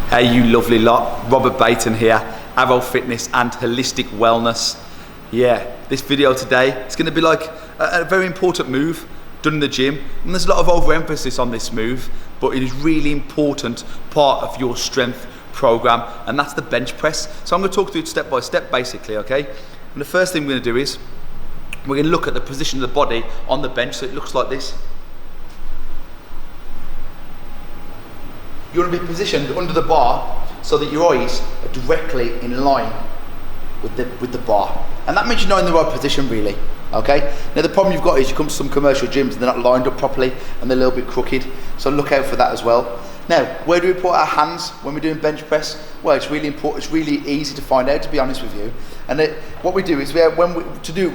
Hey you lovely lot, Robert Baton here, Arro Fitness and Holistic Wellness. Yeah, this video today, it's going to be like a very important move done in the gym, and there's a lot of overemphasis on this move, but it is really important part of your strength program, and that's the bench press. So I'm going to talk through it step by step basically, okay? And the first thing we're going to do is we're going to look at the position of the body on the bench, so it looks like this. You want to be positioned under the bar so that your eyes are directly in line with the bar, and that means you're not in the right position really, okay? Now the problem you've got is you come to some commercial gyms and they're not lined up properly and they're a little bit crooked, so look out for that as well. Now, where do we put our hands when we're doing bench press? Well, it's really important, it's really easy to find out, to be honest with you. And what we do is, we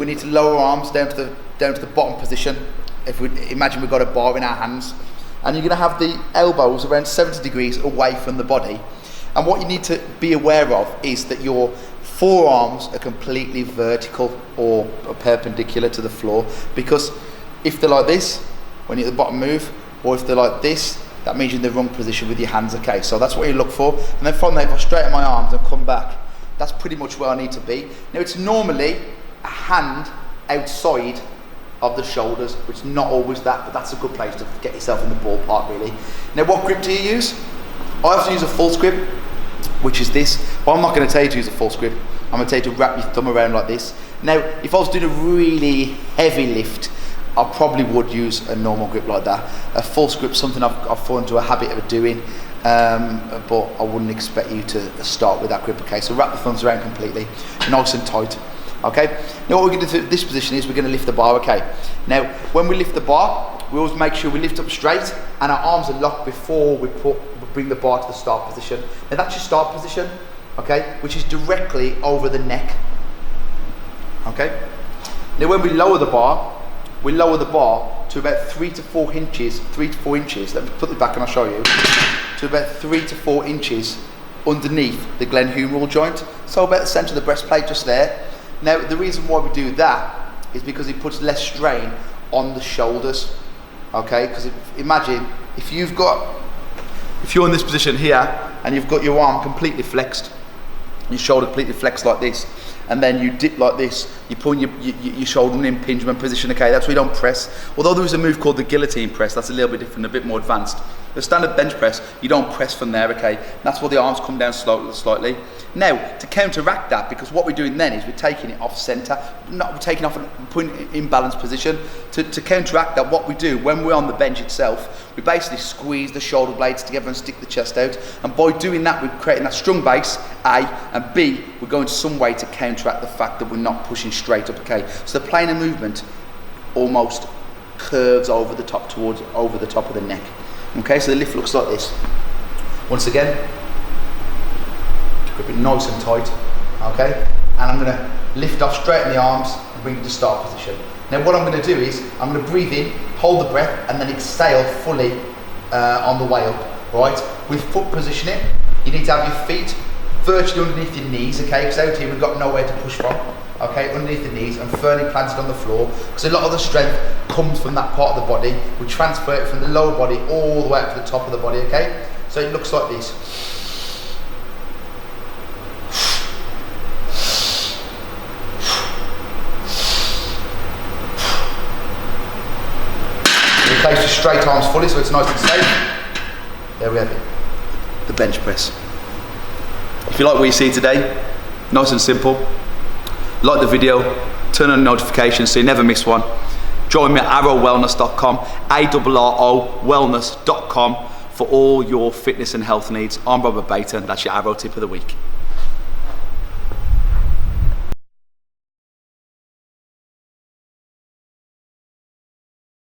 need to lower our arms down to the bottom position. If we imagine we've got a bar in our hands, and you're going to have the elbows around 70 degrees away from the body. And what you need to be aware of is that your forearms are completely vertical or perpendicular to the floor, because if they're like this, when you're at the bottom move, or if they're like this, that means you're in the wrong position with your hands, okay? So that's what you look for. And then from there, if I straighten my arms and come back, that's pretty much where I need to be. Now it's normally a hand outside of the shoulders, which is not always that, but that's a good place to get yourself in the ballpark really. Now what grip do you use? I often use a false grip, which is this, but I'm not going to tell you to use a false grip. I'm going to tell you to wrap your thumb around like this. Now if I was doing a really heavy lift, I probably would use a normal grip like that. A false grip is something I've fallen into a habit of doing, but I wouldn't expect you to start with that grip, okay? So wrap the thumbs around completely, nice and tight. Okay, now what we're going to do in this position is we're going to lift the bar, okay? Now, when we lift the bar, we always make sure we lift up straight and our arms are locked before we bring the bar to the start position. Now that's your start position, okay, which is directly over the neck, okay? Now when we lower the bar to about 3 to 4 inches, let me put it back and I'll show you, to about 3 to 4 inches underneath the glenohumeral joint, so about the centre of the breastplate, just there. Now the reason why we do that is because it puts less strain on the shoulders, okay? Because imagine if you're in this position here and you've got your arm completely flexed, your shoulder completely flexed like this, and then you dip like this, you put your shoulder in impingement position, okay? That's where you don't press. Although there is a move called the guillotine press, that's a little bit different, a bit more advanced. The standard bench press, you don't press from there, okay? That's why the arms come down slightly. Now, to counteract that, because what we're doing then is we're taking it off centre, we're taking off and putting it in balanced position. To counteract that, what we do when we're on the bench itself, we basically squeeze the shoulder blades together and stick the chest out. And by doing that, we're creating that strong base, A, and B, we're going some way to counteract the fact that we're not pushing straight up, okay? So the plane of movement almost curves over the top of the neck. Okay, so the lift looks like this. Once again, grip it nice and tight, okay? And I'm gonna lift off, straighten the arms, and bring it to start position. Now what I'm gonna do is, I'm gonna breathe in, hold the breath, and then exhale fully on the way up, right? With foot positioning, you need to have your feet virtually underneath your knees, okay? Because out here we've got nowhere to push from, okay? Underneath the knees and firmly planted on the floor, because a lot of the strength comes from that part of the body. We transfer it from the lower body all the way up to the top of the body, okay? So it looks like this. Replace your straight arms fully so it's nice and safe. There we have it, the bench press. If you like what you see today, nice and simple, like the video, turn on notifications so you never miss one. Join me at arrowwellness.com, ARRO wellness.com for all your fitness and health needs. I'm Robert Baton, that's your Arro tip of the week.